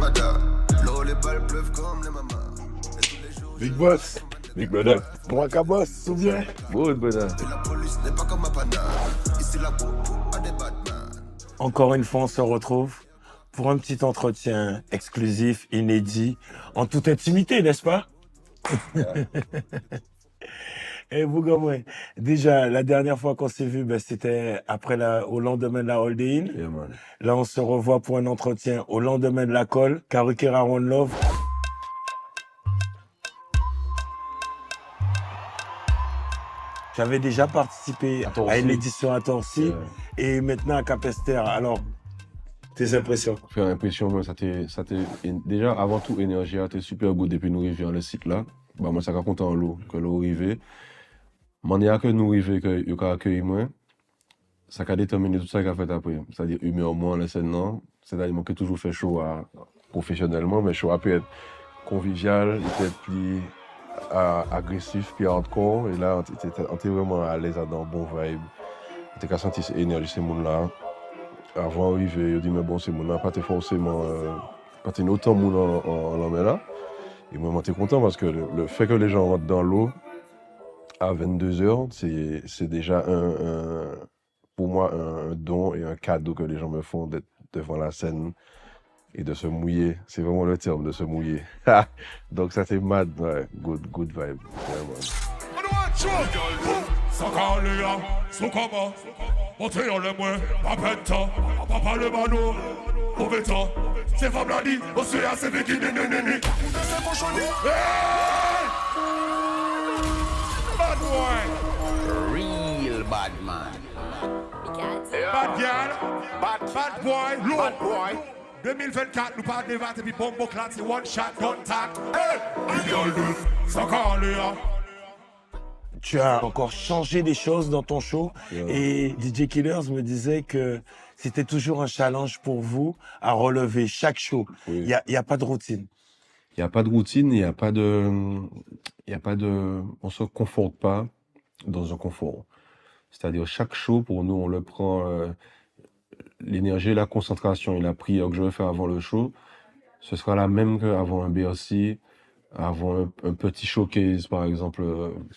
Ramada. L'eau, les balles pleuvent comme les mamas. Big Boss, Big Brother. Pour un cabos, souviens. Good, brother. Et la police n'est pas comme à Panama. Ici, la popo a des Batman. Encore une fois, on se retrouve pour un petit entretien exclusif, inédit, en toute intimité, n'est-ce pas? Et vous, Gomoué, déjà, la dernière fois qu'on s'est vu, c'était au lendemain de la Hold In. Yeah, man. Là, on se revoit pour un entretien au lendemain de la call. Karukera One Love. J'avais déjà participé à une édition à Torcy et maintenant à Capesterre. Alors, tes impressions? Faire impression, moi, déjà, avant tout, énergie a été super good depuis nous arrivons à le site là. Bah, moi, ça raconte en l'eau, que l'eau arrivé. Manière que nous arrivons, que nous accueillir moi, ça a déterminé tout ça qu'il a fait après. C'est-à-dire, humeur moins, la scène, non. C'est-à-dire, moi, qui toujours fait show professionnellement, mais show peut être convivial, il peut être plus agressif, puis hardcore. Et là, on était vraiment à l'aise dans bon vibe. On était senti cette énergie, ces monde-là. Avant d'arriver, je dis, mais bon, ces monde-là, pas forcément, pas autant de monde en l'emmène là. Et moi, j'étais content parce que le fait que les gens rentrent dans l'eau à 22h, c'est déjà pour moi un don et un cadeau que les gens me font d'être devant la scène et de se mouiller. C'est vraiment le terme, de se mouiller. Donc ça c'est mad, ouais, good vibe. Sakalia, Sukama, Montréal le moins, Papenta, Papa le mano, Oveta, c'est Fabladi, Océa, c'est Vicky, Nénénéné. C'est cochonné. Bad boy. Real bad man. Bad girl, bad boy, low boy. 2024, nous parlons de vente et puis bombo clat, c'est one shot, contact. Hey, Idol de Sakalia. Tu as encore changé des choses dans ton show et DJ Killers me disait que c'était toujours un challenge pour vous à relever chaque show. Il y a pas de routine. Il n'y a pas de routine, il n'y a pas de, on se conforte pas dans un confort. C'est-à-dire chaque show pour nous, on le prend, l'énergie, la concentration et la prière que je vais faire avant le show, ce sera la même qu'avant un BRC. Avant un petit showcase, par exemple,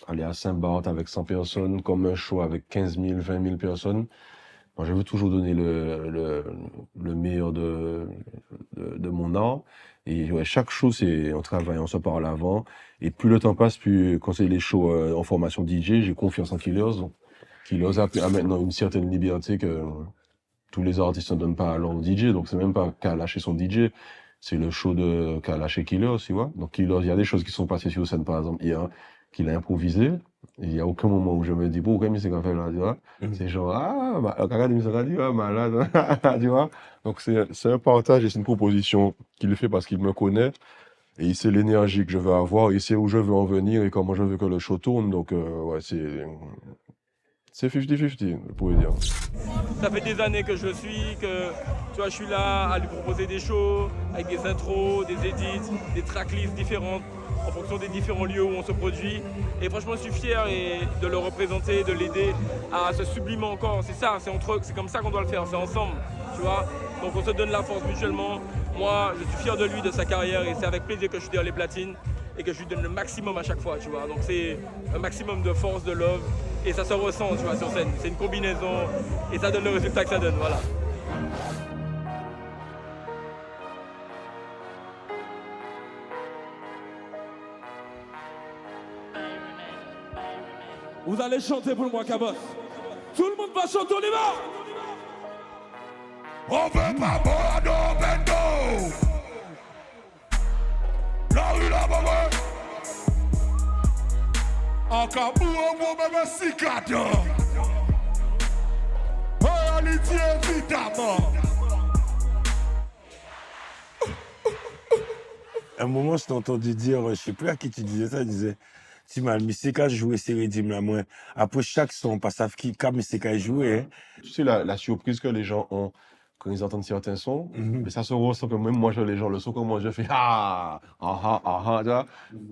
aller à Saint-Barth avec 100 personnes, comme un show avec 15 000, 20 000 personnes. Moi, je veux toujours donner le meilleur de mon art. Et ouais, chaque show, c'est on travaille, on se parle avant. Et plus le temps passe, plus quand c'est les shows en formation DJ, j'ai confiance en Killers. Donc, Killers a maintenant une certaine liberté que tous les artistes ne donnent pas à leur DJ. Donc, c'est même pas qu'à lâcher son DJ. C'est le show qu'a lâché Killers, tu vois. Donc Killers, il y a des choses qui sont passées sur scène, par exemple, hier, qu'il a improvisé. Il y a aucun moment où je me dis, bon, mais c'est qu'on fait là, tu vois. C'est genre, regarde, il me dit, malade, tu vois. Donc c'est un partage et c'est une proposition qu'il fait parce qu'il me connaît. Et il sait l'énergie que je veux avoir, il sait où je veux en venir et comment je veux que le show tourne. Donc, ouais, c'est 50-50, je pourrais dire. Ça fait des années que je suis, que tu vois, je suis là à lui proposer des shows avec des intros, des edits, des tracklists différentes en fonction des différents lieux où on se produit. Et franchement, je suis fier de le représenter, de l'aider à se sublimer encore. C'est ça, c'est comme ça qu'on doit le faire, c'est ensemble, tu vois. Donc on se donne la force mutuellement. Moi, je suis fier de lui, de sa carrière, et c'est avec plaisir que je suis derrière les platines et que je lui donne le maximum à chaque fois, tu vois. Donc c'est un maximum de force, de love. Et ça se ressent, tu vois, sur scène. C'est une combinaison et ça donne le résultat que ça donne, voilà. Vous allez chanter pour moi, Cabos. Tout le monde va chanter, on y va. On veut pas boire de bendo. La rue là-bas, encore pour un bébé cicateur. Réalité, évidemment. À un moment, je t'ai entendu dire, je sais plus à qui tu disais ça, tu disais, si mal, Miseka jouait Seridim là, moi. Après chaque son, pas savent qui, quand Miseka jouait, hein. Tu sais, la surprise que les gens ont quand ils entendent certains sons, mais ça se ressent que même moi, les gens le son comme moi, je fais tu vois.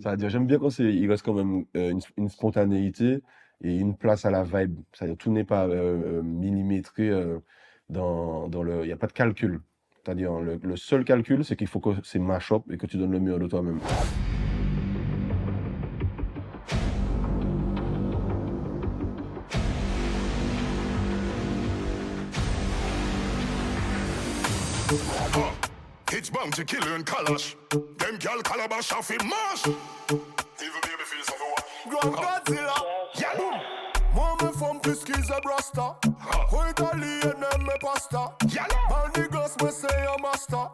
C'est-à-dire, j'aime bien quand il reste quand même une spontanéité et une place à la vibe. C'est-à-dire, tout n'est pas millimétré il n'y a pas de calcul. C'est-à-dire, le seul calcul, c'est qu'il faut que c'est mash-up et que tu donnes le meilleur de toi-même. It's bound to kill you in Kalash. Them girl calabash off in mash. Even baby feels of a Grand Godzilla. Yeah, boom. Moi me femme plus qu'ils a brasta. Italien me pasta. Yeah, Bandi gosse me say a master.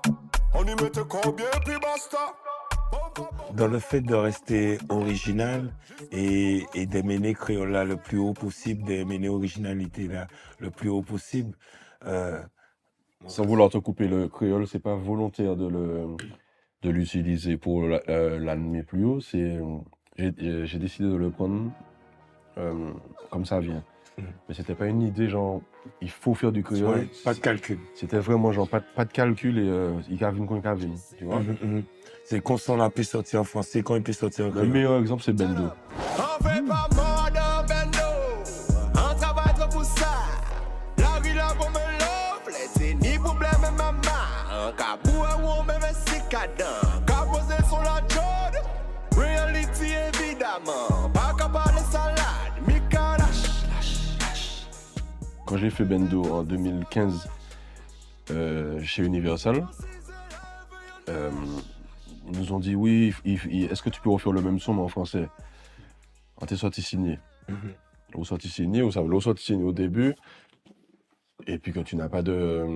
On y mette combien puis basta. Dans le fait de rester original et d'amener créole là le plus haut possible, d'amener originalité là le plus haut possible, Sans vouloir te couper, le créole, c'est pas volontaire de l'utiliser pour l'amener plus haut. J'ai décidé de le prendre comme ça vient. Mais c'était pas une idée genre il faut faire du créole. ouais, pas de calcul. C'était vraiment genre pas de calcul et il cavine quand il cavine, tu vois. C'est quand son là peut sortir en français, quand il peut sortir en Le créole. meilleur exemple, c'est Bendo. On fait pas mort dans Bendo. On travaille trop pour ça. La vie là pour me love. C'est ni problème maman. Un cabou à ou même si cadent. Caposé sur la jode. Reality évidemment. Pas capable de salade. Mika lâche. Quand j'ai fait Bendo en 2015 chez Universal, ils nous ont dit oui, est-ce que tu peux refaire le même son mais en français? On t'est sorti signé. L'eau sorti signé, ou ça l'eau sorti signé au début, et puis quand tu n'as pas de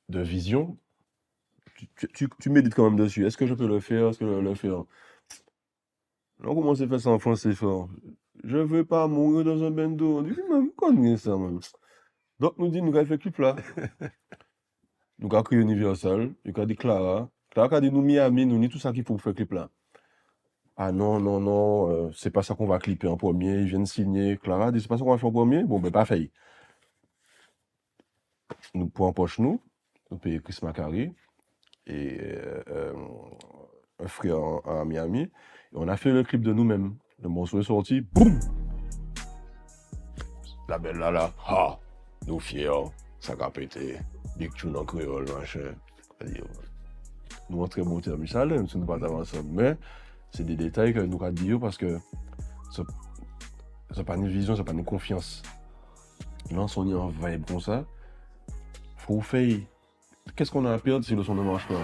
vision, tu médites quand même dessus. Est-ce que je peux le faire? Est-ce que je peux le faire? Là, on commence à faire ça en français fort. Je veux pas mourir dans un bendo. On dit, mais pourquoi nous ça, même? Donc, nous dit, nous avons fait clip là. Nous avons créé Universal, nous avons dit Clara. Clara a dit, nous Miami, nous ni tout ça qu'il faut faire clip là. Ah non, c'est pas ça qu'on va clipper en premier. Ils viennent signer. Clara a dit, c'est pas ça qu'on va faire en premier. Bon, ben, pas fait. Nous prenons en poche nous payons Chris Macari et un frère à Miami. Et on a fait le clip de nous-mêmes. Le morceau est sorti, boum! La belle là, nous fiers, ça a pété, big tune en créole, machin. Nous, en très bon terme, ça l'aime, si nous pas ensemble. Mais c'est des détails que nous avons dit parce que c'est pas une vision, c'est pas une confiance. Là, on est en vibe comme ça. Faut faire. Qu'est-ce qu'on a à perdre si le son ne marche pas?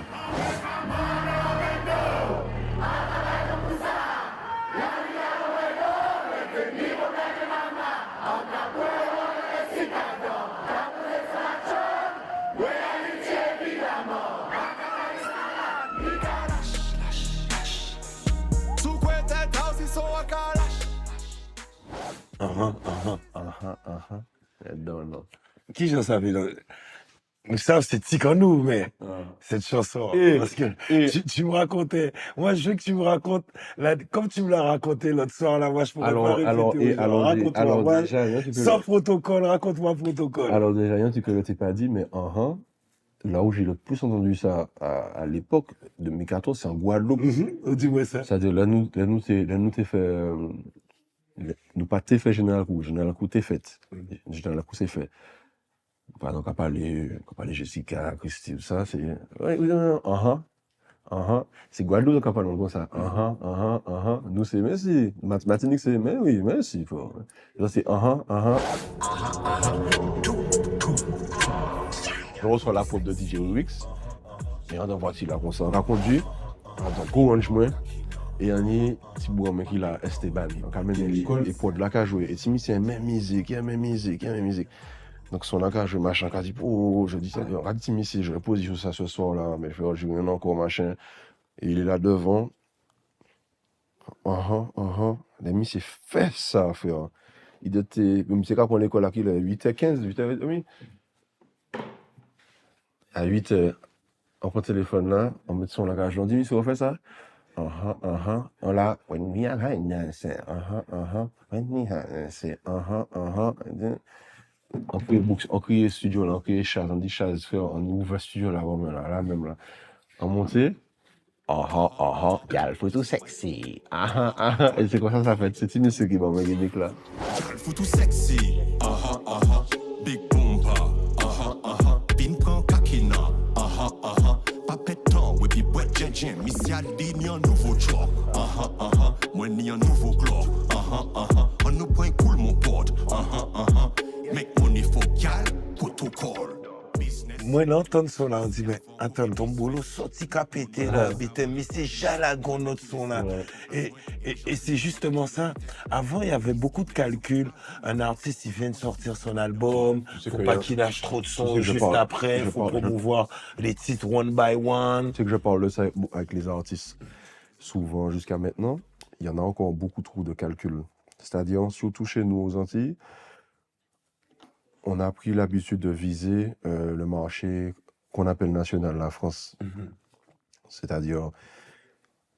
Non. Qui j'en savais Ils savent, c'est Tikanou, mais cette chanson. Parce que tu me racontais. Moi, je veux que tu me racontes, comme tu me l'as raconté l'autre soir, là, moi, je pourrais pas répéter. Raconte-moi, déjà, sans protocole, raconte-moi protocole. Alors, déjà, rien, tu ne t'es pas dit, mais là où j'ai le plus entendu ça à l'époque de mes 14, c'est en Guadeloupe. Dis-moi ça. C'est-à-dire, là, nous, t'es fait. Nous, pas t'es fait Général Coup, t'es fait. Général Coup, c'est fait. Par exemple, quand on parle Jessica, Christine, ça, c'est. C'est Guadeloupe qui parle comme ça. Nous, c'est merci. Mathématiques, c'est mais oui, merci. Là, c'est Je reçois la faute de DJ Wix. Et on voit si là, on s'en conduit. On gros range moins. Et on est petit bois mais qui l'a Esteban. Donc, même l'école, et pour de la cage jouer. Et Timmy, c'est même musique. Donc, son là, je machin, qu'a dit, je dis ça, on dit Timmy, je repose sur ça ce soir là, mais je vais jouer encore machin. Et il est là devant. L'ami, c'est fait ça, frère. Il était, comme c'est quand on l'école là, il est 8h15, 8h30. À 8h, on prend le téléphone là, on met son langage, on dit, si on fait ça. On l'a, when we are high, c'est, when we are, c'est, on crée studio là, on crée Chaz, on dit Chaz, frère, on ouvre studio là, même là. On montait, gal, photo sexy, et c'est quoi ça fait, c'est une musique qui va me gagner là. Gal foutu sexy, big bomba, bin prend kakina, Moi, l'entendre son là, on dit, mais attends, ton boulot sorti qu'à péter là, mais c'est jalagon notre son là. Ouais. Et c'est justement ça. Avant, il y avait beaucoup de calculs. Un artiste, il vient de sortir son album, sais faut que pas y a- qu'il lâche trop de tu sons sais que je juste parle- après, je faut parle- je- promouvoir les titres one by one. Tu sais que je parle de ça avec les artistes. Souvent, jusqu'à maintenant, il y en a encore beaucoup trop de calculs. C'est-à-dire, surtout chez nous aux Antilles, on a pris l'habitude de viser le marché qu'on appelle national, la France. C'est-à-dire,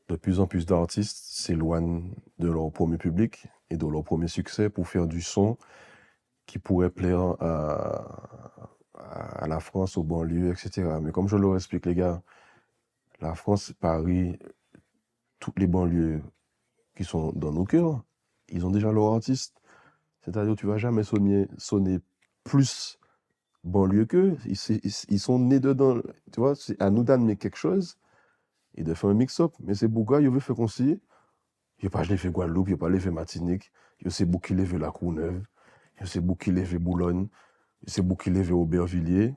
de plus en plus d'artistes s'éloignent de leur premier public et de leur premier succès pour faire du son qui pourrait plaire à la France, aux banlieues, etc. Mais comme je leur explique, les gars, la France, Paris, toutes les banlieues qui sont dans nos cœurs, ils ont déjà leur artiste. C'est-à-dire tu vas jamais sonner plus banlieue qu'eux. Ils sont nés dedans. Tu vois, c'est à nous d'amener quelque chose et de faire un mix-up. Mais c'est pourquoi ils veulent faire comme si, il pas fait Guadeloupe, il pas fait Martinique, il sait beaucoup qui lever la Courneuve, il sait beaucoup qui lever Boulogne, il sait beaucoup qui lever Aubervilliers.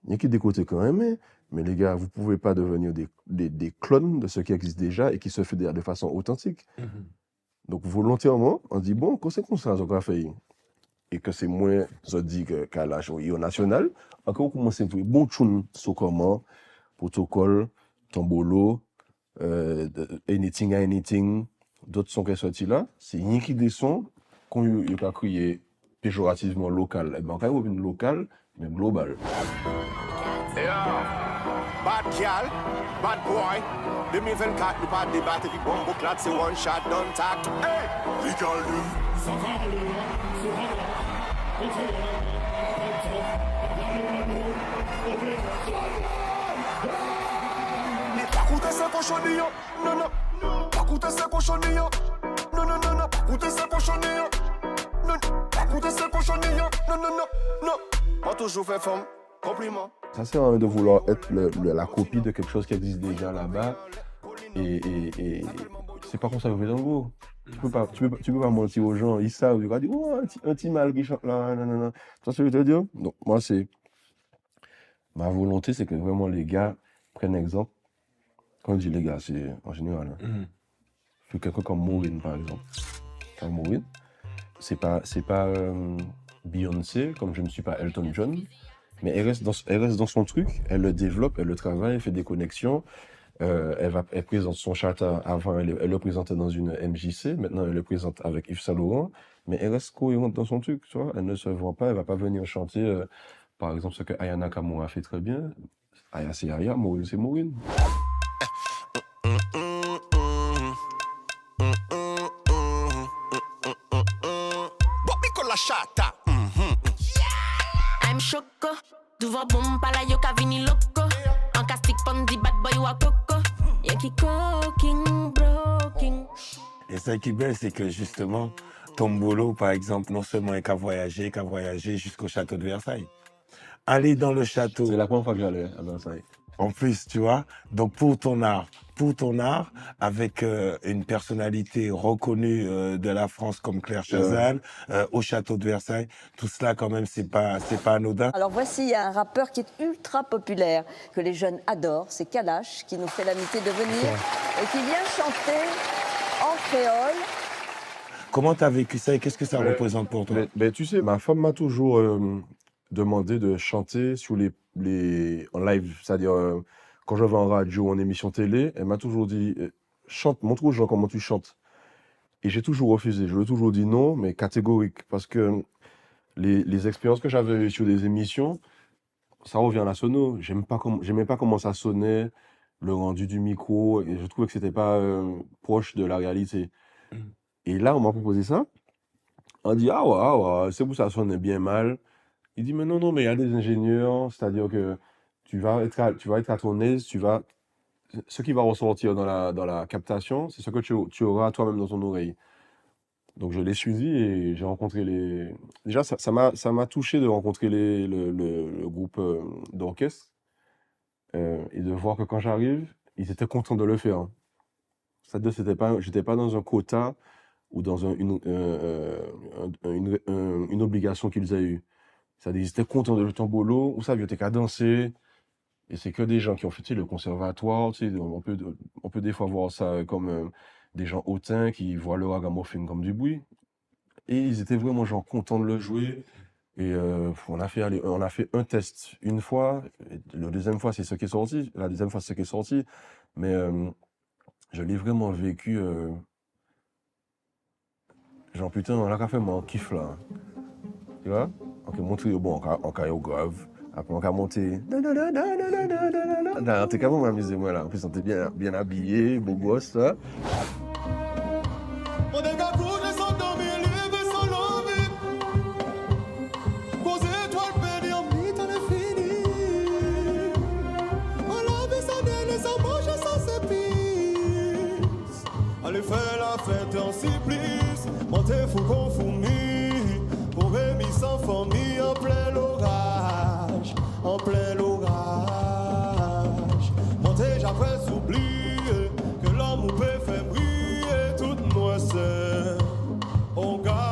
Il y a qui des côtés quand même, mais les gars, vous pouvez pas devenir des clones de ce qui existe déjà et qui se fait de façon authentique. Donc, volontairement, on dit, bon, quand c'est comme ça, on va faire, et que c'est moins, je dis, qu'à l'âge au national, encore on commence à faire bon tune, sur comment, protocole, tombolo, anything à anything, d'autres sons qui sont sortis là, c'est rien qui des sons qu'on a crié péjorativement local. Et ben, quand même, une locale, mais global. Bad gal, bad boy. 2024, nous pas débattre, puis bon, clad, c'est one shot, don't talk. Hey! Legal you. Pas coûter ce cochonnerie, non, non. Pas coûter ce cochonnerie, non, non, non, non. Pas coûter ce cochonnerie, non. Pas coûter ce cochonnerie, non, non, non, non. On toujours fait forme, compliment. Ça sert à rien de vouloir être la copie de quelque chose qui existe déjà là-bas. Et c'est pas comme ça que vous faites en gros. Tu peux pas mentir aux gens, ils savent, ils vont dire, oh, un petit mal qui chante là, non, non, non. Tu vois ce que je veux te dire? Donc, moi, ma volonté, c'est que vraiment les gars prennent exemple. Quand je dis les gars, c'est en général. Je fais quelqu'un comme Maureen, par exemple. Comme Maureen, c'est pas Beyoncé, comme je ne suis pas Elton John, mais elle reste dans son truc, elle le développe, elle le travaille, elle fait des connexions. Elle présente son charter. Avant, elle le présentait dans une MJC. Maintenant, elle le présente avec Yves Saint Laurent. Mais elle reste cohérente dans son truc, tu vois. Elle ne se vend pas. Elle va pas venir chanter, par exemple, ce que Aya Nakamura fait très bien. Aya, c'est Aya. Maureen, c'est Maureen. Bobby con la chata. I'm choco, duva bom pala yo ka vini loco. En castic pon di bad boy wa coco. Yankee cooking, broking. Et ça qui est belle, c'est que justement, Tombolo, par exemple, non seulement il a voyagé jusqu'au château de Versailles. Aller dans le château. C'est la première fois que j'allais à Versailles. En plus, tu vois, donc pour ton art, avec une personnalité reconnue de la France comme Claire Chazal, au château de Versailles, tout cela quand même, c'est pas anodin. Alors voici un rappeur qui est ultra populaire, que les jeunes adorent, c'est Kalash, qui nous fait l'amitié de venir et qui vient chanter en créole. Comment t'as vécu ça et qu'est-ce que ça représente pour toi? Mais tu sais, ma femme m'a toujours demandé de chanter sur en live. C'est-à-dire, quand je vais en radio, en émission télé, elle m'a toujours dit, chante, montre aux gens comment tu chantes. Et j'ai toujours refusé. Je lui ai toujours dit non, mais catégorique. Parce que les expériences que j'avais eues sur des émissions, ça revient à la sono. J'aimais pas comment ça sonnait, le rendu du micro, et je trouvais que c'était pas proche de la réalité. Et là, on m'a proposé ça. On dit, ah ouais, c'est pour ça sonne bien mal. Il dit, mais non, mais il y a des ingénieurs, c'est-à-dire que tu vas être à ton aise, ce qui va ressortir dans la captation, c'est ce que tu auras toi-même dans ton oreille. Donc je l'ai suivi et j'ai rencontré Déjà, ça m'a touché de rencontrer le groupe d'orchestre et de voir que quand j'arrive, ils étaient contents de le faire. C'est-à-dire, j'étais pas dans un quota ou dans une obligation qu'ils aient eue. C'est-à-dire, ils étaient contents de le tombolo, ou ça, ils étaient qu'à danser. Et c'est que des gens qui ont fait, tu sais, le conservatoire, tu sais, on peut des fois voir ça comme des gens hautains qui voient le ragamuffin comme du bruit. Et ils étaient vraiment genre contents de le jouer. Et on a fait un test une fois. Et la deuxième fois, c'est ce qui est sorti. La deuxième fois, c'est ce qui est sorti. Mais je l'ai vraiment vécu. Genre, putain, on a fait mon kiff là. Tu vois? On a monté, bon, en chorégraphe. Après, on a monté. On était quand même amusé, moi là. En plus, on était bien habillés, beau gosse, ça. On est gars rouges, ils sont dans mes livres, ils sont lovés. Cause étoiles pédées en mythe, on est fini. On lave sa belle, sa mange, sa sépice. Allez faire la fête en supplice. Montez fou qu'on fourmi. Pour remis sans famille en plein l'orage. En plein l'orage. Montez, j'après s'oublier que l'amour peut faire briller toute noirceur. On garde.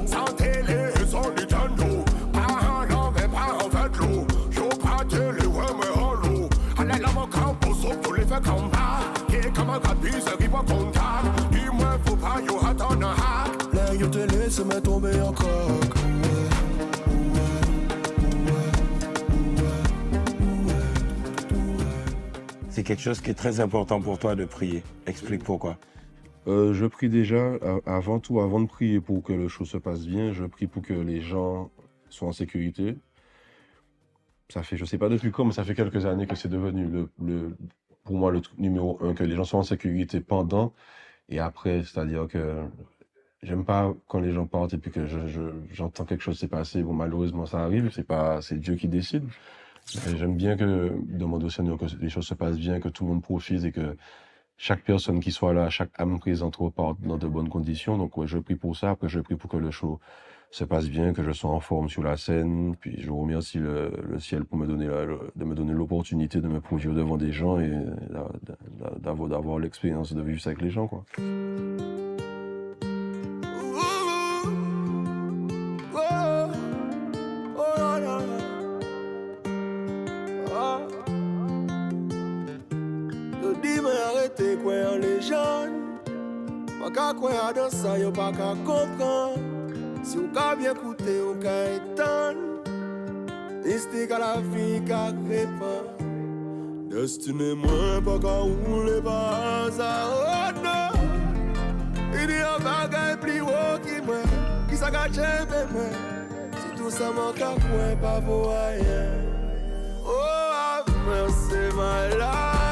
Sans télé, sans Nintendo. Pas en mais pas en fait l'eau. Je pas télé, ouais, mais en l'eau. Allez, là, mon camp, pour sauver tous les faits comme ça. Qui est comme un caprice, qui va contact. Dis-moi, faut pas, yo, attendre un hack. Là, yo te laisse me tomber en coque. C'est quelque chose qui est très important pour toi de prier. Explique pourquoi. Je prie déjà, avant tout, avant de prier pour que le show se passe bien, je prie pour que les gens soient en sécurité. Ça fait, je sais pas depuis quand, mais ça fait quelques années que c'est devenu pour moi le truc numéro 1, que les gens soient en sécurité pendant et après. C'est-à-dire que j'aime pas quand les gens partent et puis que j'entends quelque chose s'est passé. Bon, malheureusement, ça arrive, c'est Dieu qui décide. Et j'aime bien demander au Seigneur que les choses se passent bien, que tout le monde profite et que chaque personne qui soit là, chaque âme présente reparte dans de bonnes conditions. Donc, ouais, je prie pour ça. Après, je prie pour que le show se passe bien, que je sois en forme sur la scène. Puis, je remercie le ciel pour de me donner l'opportunité de me produire devant des gens et d'avoir l'expérience de vivre ça avec les gens, quoi. Arrêtez quoi en légende. Pas qu'à quoi dans ça, yo pas qu'à comprendre. Si vous qu'à bien écouter, vous qu'à étendre. Mystique à la vie qu'à répandre. Destiné moi, pas qu'à rouler par hasard. Oh non. Il y a un bagage plus haut qui moi. Qui s'en cache un peu moi. Si tout ça manque à quoi, pas pour rien. Oh, merci my life.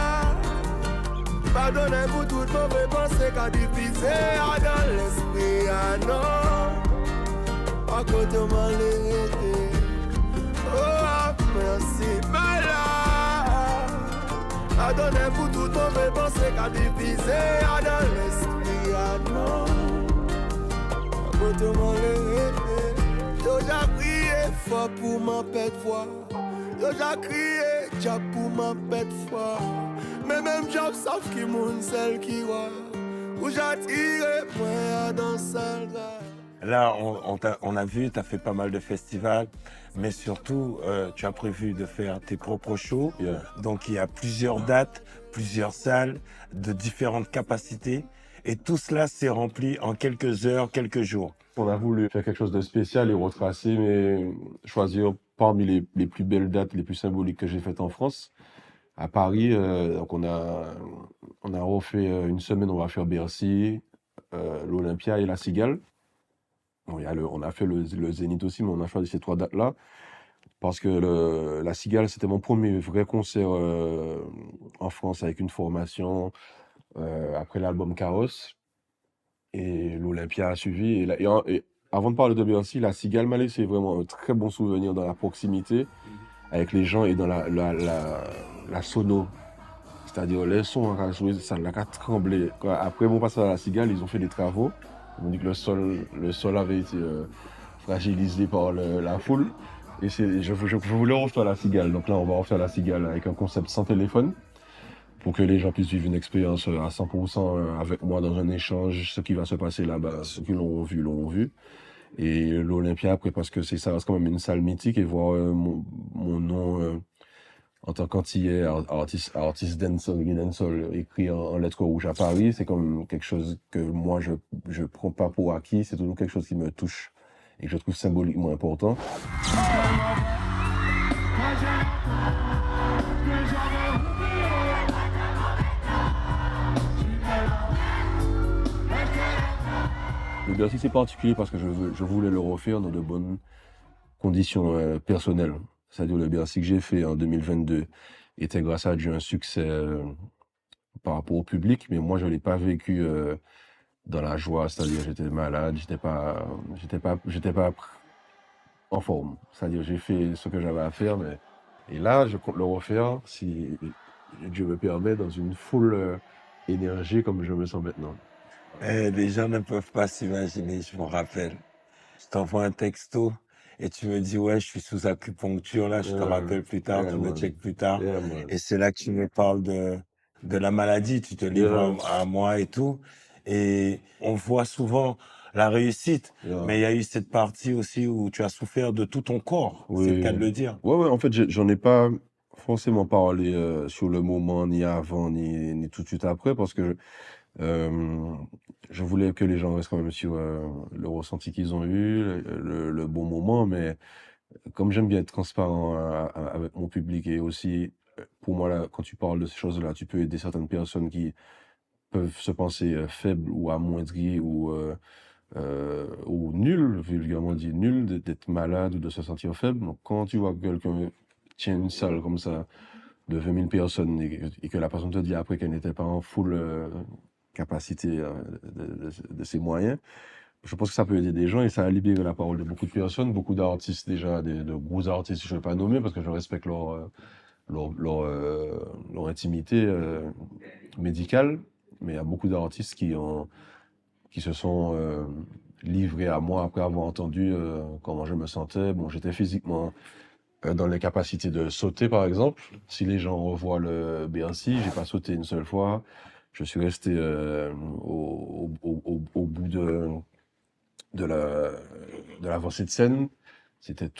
Pardonnez pour toutes mauvaises pensées qu'a divisé dans l'esprit, ah non. À côté de moi, oh, merci, my life. Pardonnez pour toutes mauvaises pensées qu'a divisé dans l'esprit, ah non. À côté de moi, j'ai crié fort pour ma pète foi. J'ai crié déjà pour ma pète foi. Mais même job savent qui moun celle qui voit. Où j'attire moi dans salle. Là, on a vu, tu as fait pas mal de festivals, mais surtout, tu as prévu de faire tes propres shows. Yeah. Donc, il y a plusieurs dates, plusieurs salles, de différentes capacités. Et tout cela s'est rempli en quelques heures, quelques jours. On a voulu faire quelque chose de spécial et retracer, mais choisir parmi les plus belles dates, les plus symboliques que j'ai faites en France. À Paris, donc on a refait une semaine, on va faire Bercy, l'Olympia et la Cigale. Bon, on a fait le Zénith aussi, mais on a choisi ces 3 dates-là parce que la Cigale, c'était mon premier vrai concert en France avec une formation après l'album Chaos. Et l'Olympia a suivi. Et avant de parler de Bercy, la Cigale m'a laissé vraiment un très bon souvenir dans la proximité avec les gens et dans la sono. C'est-à-dire, les sons à jouer, ça l'a tremblé. Après mon passage à la Cigale, ils ont fait des travaux. Ils m'ont dit que le sol avait été fragilisé par la foule. Et je voulais refaire la Cigale. Donc là, on va refaire la Cigale avec un concept sans téléphone pour que les gens puissent vivre une expérience à 100% avec moi dans un échange. Ce qui va se passer là-bas, ceux qui l'ont vu, l'ont vu. Et l'Olympia, après, parce que ça reste quand même une salle mythique, et voir mon nom en tant qu'antillais, artiste dancehall, écrit en lettres rouges à Paris, c'est comme quelque chose que moi, je prends pas pour acquis. C'est toujours quelque chose qui me touche et que je trouve symboliquement important. Le Bercy, c'est particulier parce que je voulais le refaire dans de bonnes conditions personnelles. C'est-à-dire le Bercy que j'ai fait en 2022 était grâce à Dieu un succès par rapport au public, mais moi je l'ai pas vécu dans la joie. C'est-à-dire j'étais malade, j'étais pas en forme. C'est-à-dire j'ai fait ce que j'avais à faire, mais et là je compte le refaire si Dieu me permet dans une full énergie comme je me sens maintenant. Les gens ne peuvent pas s'imaginer, je me rappelle. Je t'envoie un texto et tu me dis, ouais, je suis sous acupuncture, là, je te rappelle plus tard, tu me check plus tard. Yeah, man. Et c'est là que tu me parles de la maladie, tu te livres à moi et tout. Et on voit souvent la réussite, Yeah. mais il y a eu cette partie aussi où tu as souffert de tout ton corps, c'est le cas de le dire. Ouais, en fait, j'en ai pas forcément parlé sur le moment, ni avant, ni tout de suite après, parce que je voulais que les gens restent quand même sur le ressenti qu'ils ont eu, le bon moment, mais comme j'aime bien être transparent avec mon public, et aussi, pour moi, là, quand tu parles de ces choses-là, tu peux aider certaines personnes qui peuvent se penser faibles ou amoindries ou nul, vulgairement dit nul, d'être malade ou de se sentir faible. Donc, quand tu vois que quelqu'un tient une salle comme ça de 20 000 personnes et que la personne te dit après qu'elle n'était pas en full capacité de ses moyens, je pense que ça peut aider des gens et ça a libéré la parole de beaucoup de personnes, beaucoup d'artistes déjà, de gros artistes, je ne vais pas nommer parce que je respecte leur intimité médicale, mais il y a beaucoup d'artistes qui se sont livrés à moi après avoir entendu comment je me sentais. Bon, j'étais physiquement dans les capacités de sauter, par exemple. Si les gens revoient le Bercy, j'ai pas sauté une seule fois. Je suis resté au bout de l'avancée de scène. C'était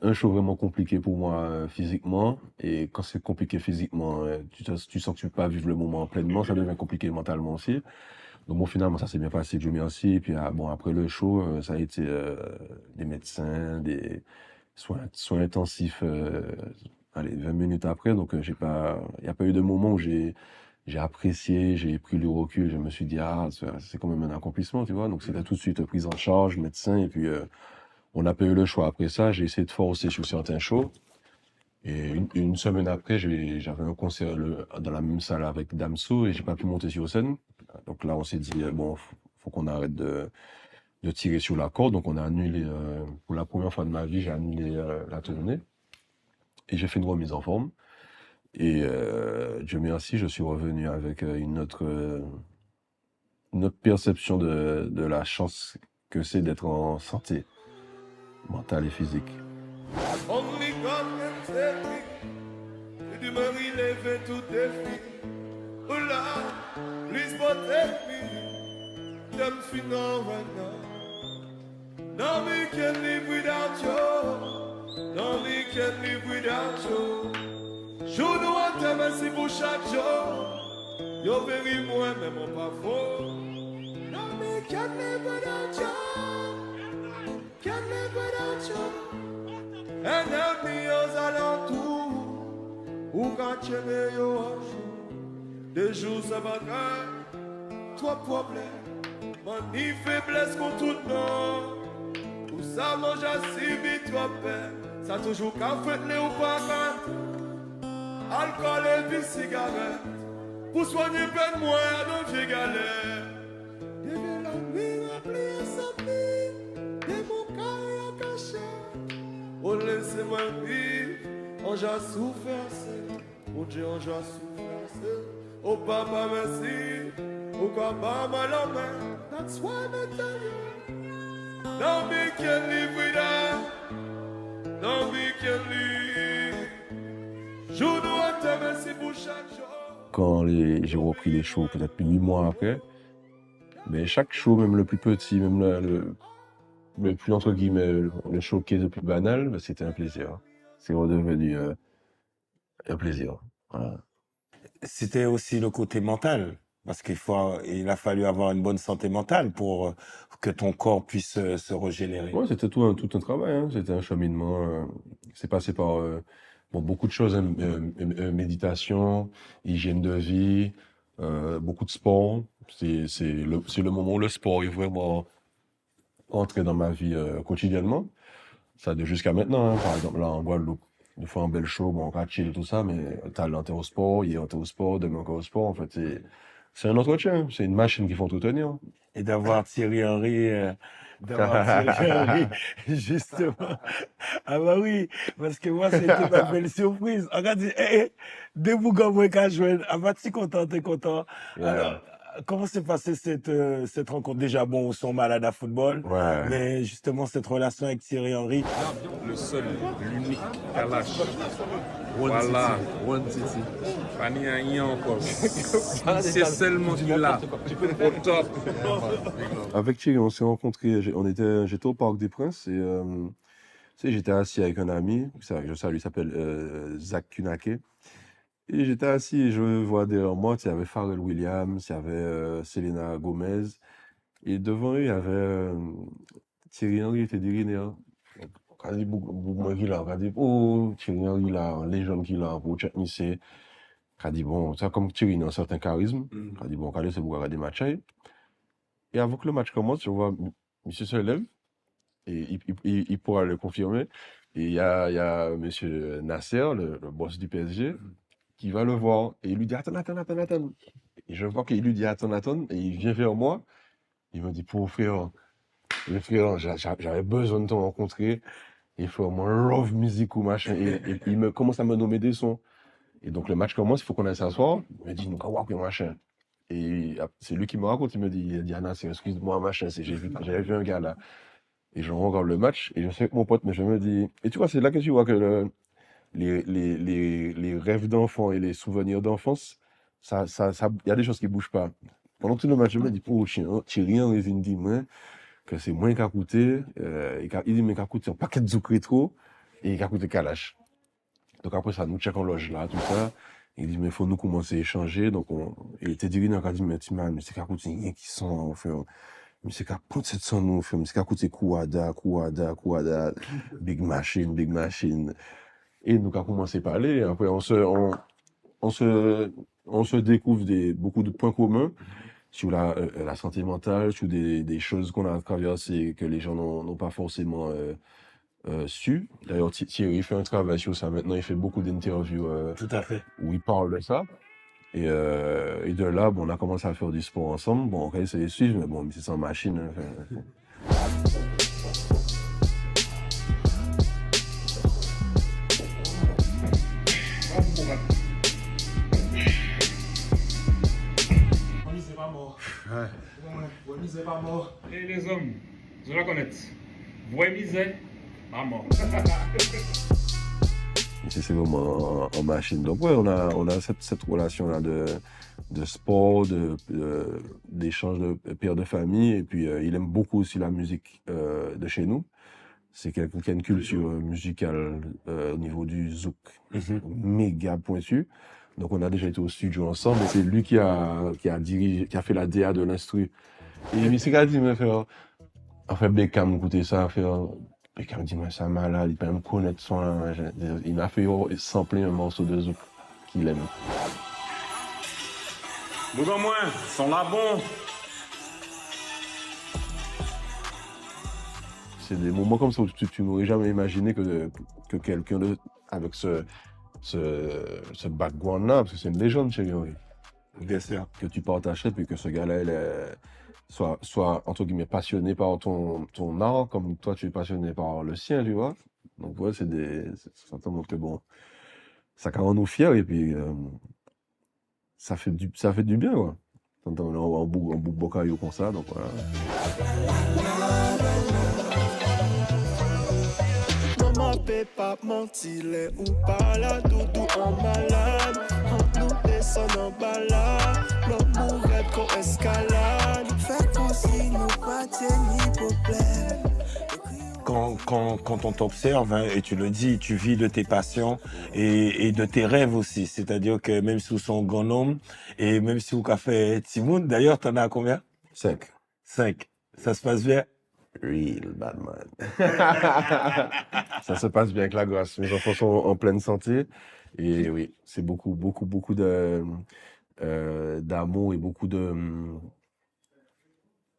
un show vraiment compliqué pour moi physiquement. Et quand c'est compliqué physiquement, tu sens que tu peux pas vivre le moment pleinement. Ça devient compliqué mentalement aussi. Donc bon, finalement, ça s'est bien passé, Dieu merci. Et puis bon, après le show, ça a été des médecins, des soins intensifs, allez, 20 minutes après. Donc il n'y a pas eu de moment où j'ai apprécié, j'ai pris le recul, je me suis dit, ah, c'est quand même un accomplissement, tu vois. Donc c'était tout de suite prise en charge, médecin, et puis on n'a pas eu le choix. Après ça, j'ai essayé de forcer sur certains shows. Et une semaine après, j'avais un concert dans la même salle avec Damso et j'ai pas pu monter sur scène. Donc là, on s'est dit, bon, faut qu'on arrête de tirer sur la corde. Donc on a annulé, pour la première fois de ma vie, j'ai annulé la tournée. Et j'ai fait une remise en forme. Et Dieu merci, je suis revenu avec une autre perception de la chance que c'est d'être en santé mentale et physique. Only God can save me. Et du me relever tout défi. Oh là, please protect me. Them finger right now. No me can live without you. No me can live without you. Je dois te remercier pour chaque jour. Yo véri moi même mon pas faux. No me can live without you. Can live without you. Un ami aux alentours, ou quand tu es au jour, des jours ça va gagner, toi problème, mani faiblesse contre tout le monde, ou ça mange à si vite toi peine, ça toujours qu'à fouette les ou pas quand, alcool et puis cigarette, pour soigner peine moi dans j'ai galère, devient la nuit remplie insomnie, des mon cœur caché. Oh, laissez-moi vivre, on j'ai souffert, oh Dieu, on j'ai souffert, oh papa, merci, oh papa, ma main, that's why I tell you, don't be can live without, don't be can live, je dois te remercier pour chaque jour. Quand j'ai repris les shows, peut-être 8 mois après, mais chaque show, même le plus petit, même le plus, entre guillemets, le showcase le plus banal, mais c'était un plaisir. C'est redevenu un plaisir. Voilà. C'était aussi le côté mental, parce il a fallu avoir une bonne santé mentale pour que ton corps puisse se régénérer. Ouais, c'était tout un travail, hein. C'était un cheminement. C'est passé par beaucoup de choses, hein, méditation, hygiène de vie, beaucoup de sport. C'est le moment où le sport est vraiment entré dans ma vie quotidiennement. Ça de jusqu'à maintenant, hein. Par exemple, là, en Guadeloupe, des fois, un bel show, bon, on va chill et tout ça, mais t'as l'enterre au sport, hier enterre au sport, demain encore au sport. En fait, c'est un entretien, c'est une machine qu'il faut entretenir. Et d'avoir Thierry Henry, justement. Ah bah oui, parce que moi, c'était ma belle surprise. Regarde, debout comme moi, quand je joue, ah bah, t'es content. Yeah. Alors, comment s'est passée cette rencontre? Déjà, bon, ils sont malades à football, Ouais. mais justement, cette relation avec Thierry Henry. Le seul, l'unique Kalash. Voilà, One City. Pas ni rien encore. C'est seulement qu'il a. Au top. Avec Thierry, on s'est rencontrés, j'étais au Parc des Princes et tu sais, j'étais assis avec un ami, je salue, il s'appelle Zach Kunake. Et j'étais assis et je vois derrière moi, il y avait Pharrell Williams, il y avait Selena Gomez. Et devant eux, il y avait Thierry Henry, était dériné. Quand il dit, moi qui l'a, quand il dit, oh, Thierry Henry là, légende qu'il a, pour Chuck Missé. Quand il dit, bon, ça comme Thierry a un certain charisme. Quand il dit, bon, quand c'est pour regarder le match. Et avant que le match commence, je vois monsieur se lève, et il pourra le confirmer. Et il y a monsieur Nasser, le boss du PSG, qui va le voir, et il lui dit, attends. Et je vois qu'il lui dit, attends, et il vient vers moi, il me dit, pauvre frère, j'avais besoin de te rencontrer, il faut mon love music ou machin, et il commence à me nommer des sons. Et donc le match commence, il faut qu'on aille s'asseoir, il me dit, nous, machin. Et c'est lui qui me raconte, il me dit, Diana, excuse-moi, machin, j'avais vu un gars là. Et je regarde le match, et je suis avec mon pote, mais je me dis, et tu vois, c'est là que tu vois que les rêves d'enfant et les souvenirs d'enfance, il y a des choses qui bougent pas. Pendant tout le match, je me dis, oh, Thierry Henry vient dire, moi, que c'est moins qu'à coûter, il dit, mais qu'à coûter un paquet de zouk rétro, et qu'à coûter Kalash. Donc après ça, nous checkons loge là, tout ça. Il dit, mais il faut nous commencer à échanger. Donc il était dit, il a dit, mais c'est qu'à coûter rien qui sont, enfin, mais c'est qu'à coûter 700 nous, enfin, mais c'est qu'à coûter Kouada, Big Machine. Et nous avons commencé à parler. Après, on se découvre beaucoup de points communs sur la santé mentale, sur des choses qu'on a traversées que les gens n'ont pas forcément su. D'ailleurs, Thierry fait un travail sur ça maintenant. Il fait beaucoup d'interviews Tout à fait. où il parle de ça. Et de là, bon, on a commencé à faire du sport ensemble. Bon, on va essayer de suivre, mais bon, c'est sans machine. Hein, C'est pas mort. Et les hommes, je la connais. Voix misère, pas mort. C'est vraiment en machine. Donc ouais, on a cette relation-là de sport, d'échange de père de famille. Et puis il aime beaucoup aussi la musique de chez nous. C'est quelqu'un qui a une culture musicale au niveau du zouk méga pointu. Donc on a déjà été au studio ensemble. Et c'est lui qui a fait la DA de l'instru. Et il m'a dit, mais frère, enfin Beckham écoutez ça, frère. Beckham me dit, mais c'est malade, il peut même connaître son là. Il m'a fait sampler un morceau de zouk qu'il aime. Bougon moins, sont là bon. C'est des moments comme ça où tu n'aurais jamais imaginé que quelqu'un avec ce background-là, parce que c'est une légende chez lui, Bien sûr. que tu partages, puis que ce gars-là, soit entre guillemets passionné par ton art, comme toi tu es passionné par le sien, tu vois. Donc ouais, ça te montre que bon, ça rend nous fiers, et puis ça fait du bien, quoi. T'entends un bout bocaillou comme ça, donc voilà. Maman peut pas mentir, les ou pas là, doudou en malade. Quand nous descendons en balade, l'homme mourrait qu'on escalade. Fait qu'on si nous pas ni problème. quand on t'observe, hein, et tu le dis, tu vis de tes passions et de tes rêves aussi. C'est-à-dire que même si vous sont grand homme et même si vous avez fait Timoun, d'ailleurs, t'en as combien? 5. 5. Ça se passe bien? Real bad man. Ça se passe bien avec la grâce. Mes enfants sont en pleine santé. Et oui, c'est beaucoup d'amour et beaucoup de...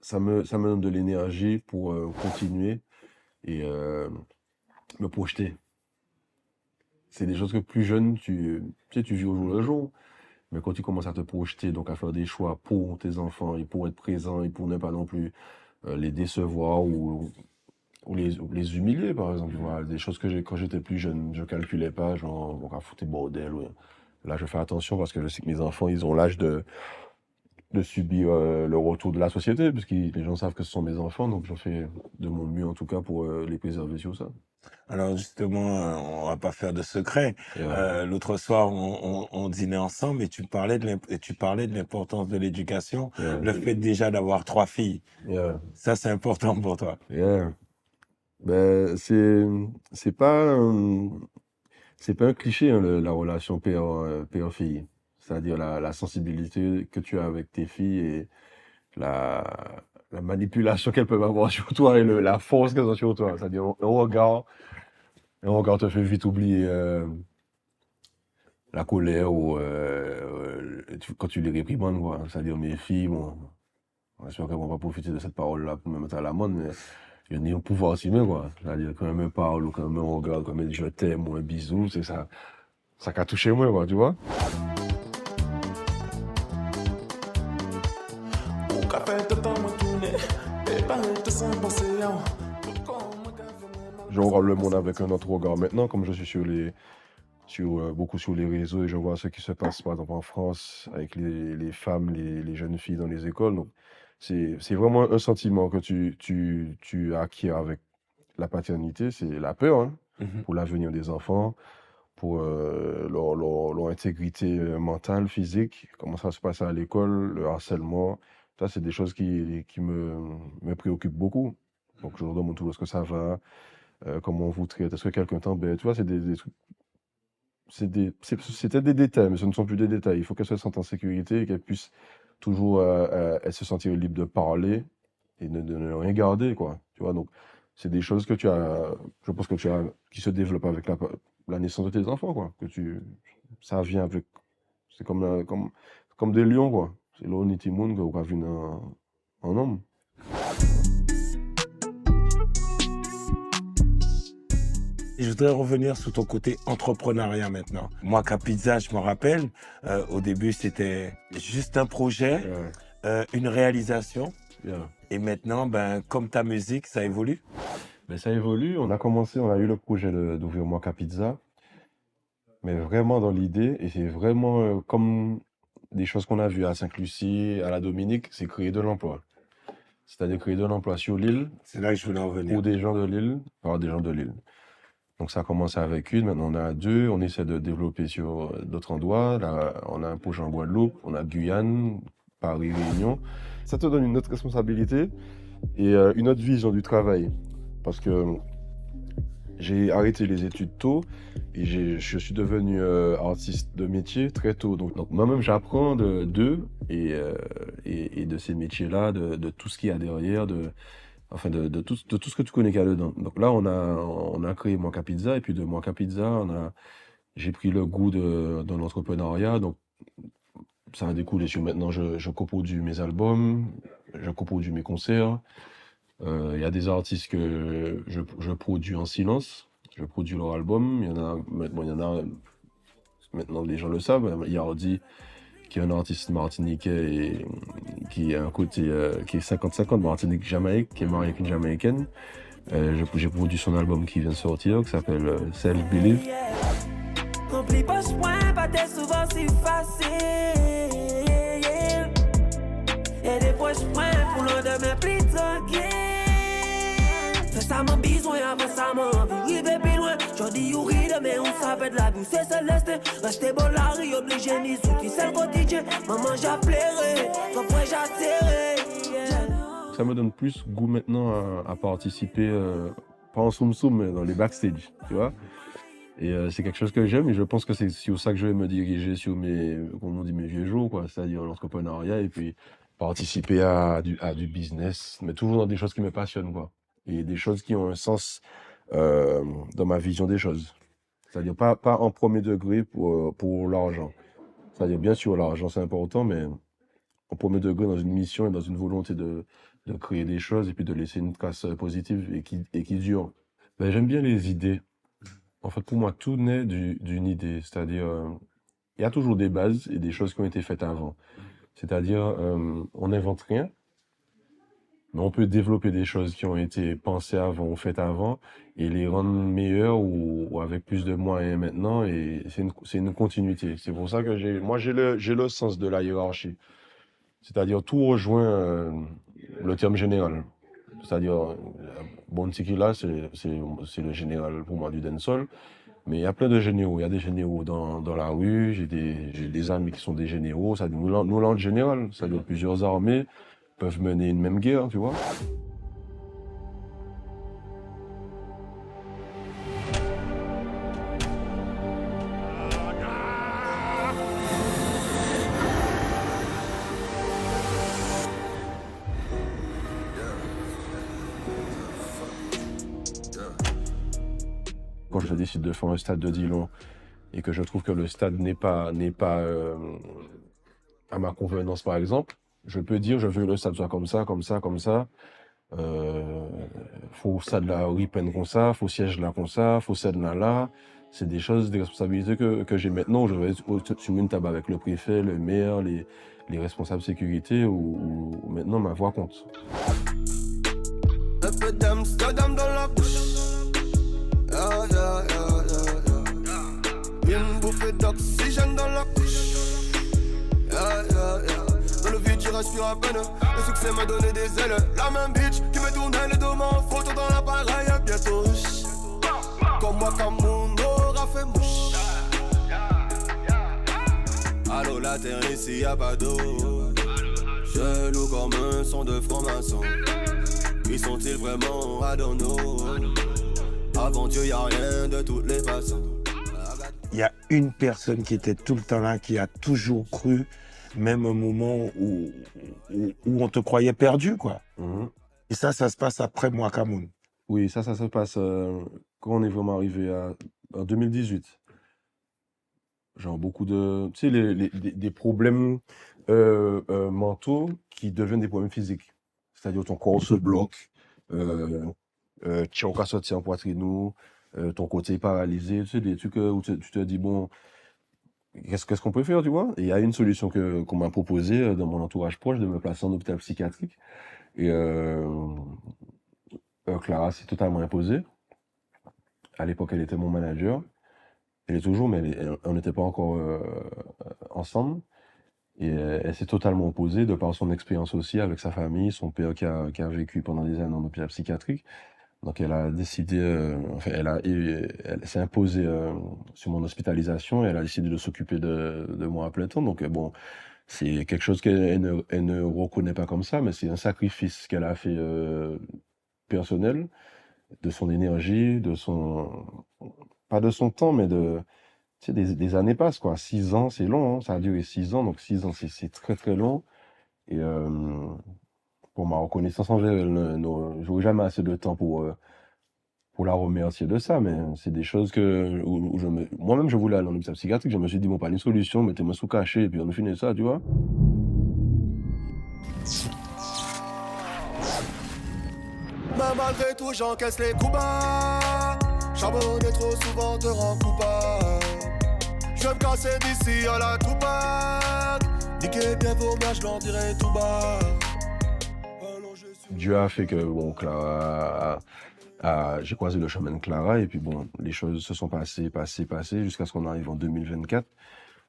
Ça me donne de l'énergie pour continuer et me projeter. C'est des choses que plus jeune, tu vis au jour le jour. Mais quand tu commences à te projeter, donc à faire des choix pour tes enfants et pour être présent et pour ne pas non plus les décevoir ou les humilier, par exemple. Voilà, des choses que quand j'étais plus jeune, je calculais pas, genre, on va foutre des bordels. Ouais. Là, je fais attention parce que je sais que mes enfants, ils ont l'âge de subir le retour de la société, parce que les gens savent que ce sont mes enfants, donc je fais de mon mieux, en tout cas, pour les préserver sur ça. Alors justement, on va pas faire de secret. L'autre soir, on dînait ensemble et tu parlais de l'importance de l'éducation, le fait déjà d'avoir 3 filles. Ça, c'est important pour toi. Ben, c'est pas un cliché, hein, la relation père-fille. C'est-à-dire la sensibilité que tu as avec tes filles et la manipulation qu'elles peuvent avoir sur toi et la force qu'elles ont sur toi. C'est-à-dire un regard te fait vite oublier la colère ou quand tu les réprimandes, quoi. C'est-à-dire mes filles, bon, j'espère qu'elles vont pas profiter de cette parole-là pour me mettre à l'amende, mais il y a un pouvoir aussi, quoi. C'est-à-dire quand elles me parlent ou quand elles me regardent, quand elles me disent je t'aime ou un bisou, c'est ça. Ça qu'a touché moi, quoi, tu vois. Je regarde le monde avec un autre regard maintenant, comme je suis beaucoup sur les réseaux et je vois ce qui se passe par exemple en France avec les femmes, les jeunes filles dans les écoles. Donc c'est vraiment un sentiment que tu acquiers avec la paternité, c'est la peur, hein, pour l'avenir des enfants, pour leur intégrité mentale, physique, comment ça se passe à l'école, le harcèlement. Ça, c'est des choses qui me préoccupent beaucoup. Donc, je leur demande toujours est-ce que ça va, comment on vous traite, est-ce que quelqu'un t'embête. Tu vois, c'est des trucs. C'était des détails, mais ce ne sont plus des détails. Il faut qu'elles se sentent en sécurité et qu'elles puissent toujours se sentir libres de parler et de ne rien garder, quoi. Tu vois, donc, c'est des choses que je pense que qui se développent avec la naissance de tes enfants, quoi. Ça vient avec. C'est comme des lions, quoi. C'est l'Oni Timoun qui a vu un homme. Je voudrais revenir sur ton côté entrepreneuriat maintenant. Moi, Capizza, je me rappelle, au début, c'était juste un projet, une réalisation. Et maintenant, comme ta musique, ça évolue? Ça évolue. On a eu le projet d'ouvrir Moi Capizza. Mais vraiment dans l'idée, et c'est vraiment comme des choses qu'on a vues à Sainte-Lucie, à la Dominique, c'est créer de l'emploi. C'est-à-dire créer de l'emploi sur l'île. C'est là que je voulais en venir. Pour des gens de l'île, par des gens de l'île. Donc ça a commencé avec une, maintenant on a 2, on essaie de développer sur d'autres endroits. Là, on a un projet en Guadeloupe, on a Guyane, Paris, Réunion. Ça te donne une autre responsabilité et une autre vision du travail. Parce que j'ai arrêté les études tôt et je suis devenu artiste de métier très tôt. Donc moi-même, j'apprends d'eux et de ces métiers-là, de tout ce qu'il y a derrière, de tout ce que tu connais qu'il y a dedans. Donc là, on a créé Moi Capizza et puis de Moi Capizza, j'ai pris le goût de l'entrepreneuriat. Donc ça a découlé sur maintenant, je coproduis mes albums, je coproduis mes concerts. Il y a des artistes que je produis en silence, je produis leur album. Il y en a maintenant les gens le savent. Yardi, qui est un artiste martiniquais et qui a un côté qui est 50-50 Martinique-Jamaïque, qui est marié avec une Jamaïcaine. J'ai produit son album qui vient de sortir, qui s'appelle Self Believe. N'oublie pas ce point, pas t'es souvent si facile. Et des fois je prends pour l'un de mes plis tranquilles. Fais ça mon besoin, avant ça mon envie. Rive plus loin, j'en dis you ride, mais on savait de la vie. C'est céleste, rester bon la rue, obligé ni souti. C'est le quotidien, maman j'appellerai, ton frère j'atterrai. Ça me donne plus goût maintenant à participer pas en soum-soum, mais dans les backstage, tu vois. Et c'est quelque chose que j'aime et je pense que c'est sur ça que je vais me diriger sur comme on dit, mes vieux jours, quoi. C'est-à-dire l'entrepreneuriat et puis participer à du business, mais toujours dans des choses qui me passionnent, quoi. Et des choses qui ont un sens dans ma vision des choses. C'est-à-dire pas en premier degré pour l'argent. C'est-à-dire, bien sûr, l'argent c'est important, mais en premier degré dans une mission et dans une volonté de créer des choses et puis de laisser une trace positive et qui dure. Ben, j'aime bien les idées. En fait, pour moi, tout naît d'une idée. C'est-à-dire, il y a toujours des bases et des choses qui ont été faites avant. C'est-à-dire, on n'invente rien, mais on peut développer des choses qui ont été pensées avant ou faites avant et les rendre meilleures ou avec plus de moyens maintenant. Et c'est une continuité. C'est pour ça que j'ai le sens de la hiérarchie. C'est-à-dire, tout rejoint le terme général. C'est-à-dire, Bounty Killa, c'est le général pour moi du dancehall. Mais il y a plein de généraux. Il y a des généraux dans la rue. J'ai des amis qui sont des généraux. Ça, nous l'ordre général. C'est-à-dire, plusieurs armées peuvent mener une même guerre, tu vois. Quand je décide de faire un stade de Dillon et que je trouve que le stade n'est pas à ma convenance, par exemple, je peux dire je veux le stade soit comme ça, comme ça, comme ça. Faut stade là, oui, peine comme ça, faut siège là comme ça, faut stade là. C'est des choses, des responsabilités que j'ai maintenant où je vais être sur une table avec le préfet, le maire, les responsables sécurité où maintenant ma voix compte. Un peu d'Amsterdam dans la bouche. Une bouffée d'oxygène dans la couche. Dans le vide, je respire à peine. Le succès m'a donné des ailes. La même bitch qui me tournait le dos en photo dans l'appareil. Bientôt, comme moi, comme mon aura fait mouche. Allô, la terre ici, y'a pas d'eau. Je loue comme un son de franc-maçon. Qui sont-ils vraiment à Dono? Avant Dieu, y'a rien de toutes les façons. Il y a une personne qui était tout le temps là, qui a toujours cru, même au moment où on te croyait perdu, quoi. Et ça se passe après Mwakamoun. Oui, ça se passe quand on est vraiment arrivé en 2018. Genre beaucoup de... Tu sais, des problèmes mentaux qui deviennent des problèmes physiques. C'est-à-dire ton corps se bloque, tu as sorti en poitrine, ton côté est paralysé, tu sais, des trucs où tu te dis, bon, qu'est-ce qu'on peut faire, tu vois? Et il y a une solution qu'on m'a proposée dans mon entourage proche de me placer en hôpital psychiatrique. Et Clara s'est totalement imposée. À l'époque, elle était mon manager. Elle est toujours, mais on n'était pas encore ensemble. Et elle s'est totalement opposée de par son expérience aussi avec sa famille, son père qui a vécu pendant des années en hôpital psychiatrique. Donc elle a décidé, elle s'est imposée sur mon hospitalisation et elle a décidé de s'occuper de moi à plein temps. Donc bon, c'est quelque chose qu'elle ne reconnaît pas comme ça, mais c'est un sacrifice qu'elle a fait personnel, de son énergie, pas de son temps, mais tu sais, des années passent, quoi. 6 ans, c'est long, hein. Ça a duré 6 ans, donc 6 ans, c'est très très long. Et pour ma reconnaissance envers elle, j'aurai jamais assez de temps pour la remercier de ça, mais c'est des choses où moi-même je voulais aller en hôpital psychiatrique, je me suis dit, bon, pas une solution, mettez-moi sous cachet, et puis on finit ça, tu vois. Mais malgré tout, j'encaisse les coups bas. Charbonner trop souvent te rend coupable. Je vais me casser d'ici à la Tupac. Niquer bien vos mères, je leur dirai tout bas. Dieu a fait que, bon, Clara j'ai croisé le chemin de Clara, et puis bon, les choses se sont passées, jusqu'à ce qu'on arrive en 2024,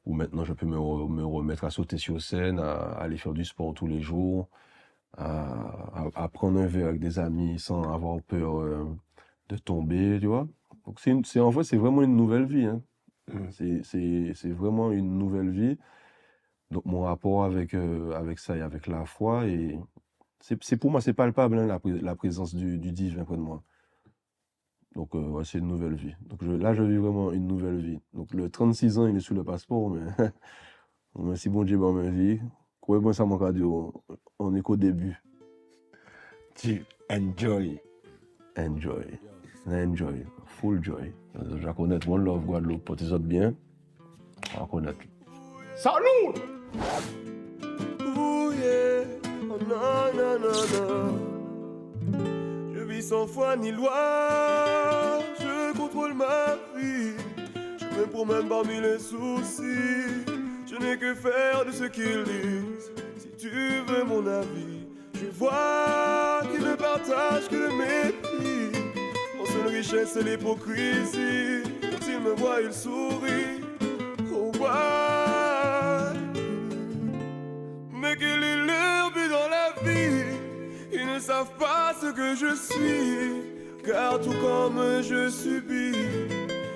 où maintenant je peux me remettre à sauter sur scène, à aller faire du sport tous les jours, à prendre un verre avec des amis sans avoir peur de tomber, tu vois. Donc en fait, c'est vraiment une nouvelle vie, hein. C'est vraiment une nouvelle vie. Donc mon rapport avec ça et avec la foi, et pour moi, c'est palpable, hein, la présence du divin près de moi. Donc, ouais, c'est une nouvelle vie. Donc, là, je vis vraiment une nouvelle vie. Donc, le 36 ans, il est sur le passeport, mais merci bon Dieu pour ma vie. Croyez-moi, ça m'a dit, on est qu'au début. Tu enjoy. Enjoy. Full joy. Je connais One Love Guadeloupe, pour tes autres bien. Je connais. Salut! Ouh yeah, oh non, non, non, non. Je vis sans foi ni loi, je contrôle ma vie. Je me promène parmi les soucis, je n'ai que faire de ce qu'ils disent. Si tu veux mon avis, je vois qu'ils ne partagent que le mépris. Mon seule richesse c'est l'hypocrisie. Quand ils me voient, ils sourient. Oh why? Mais quel est leur but dans la vie? Ils ne savent pas ce que je suis, car tout comme je subis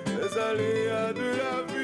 les aléas de la vie.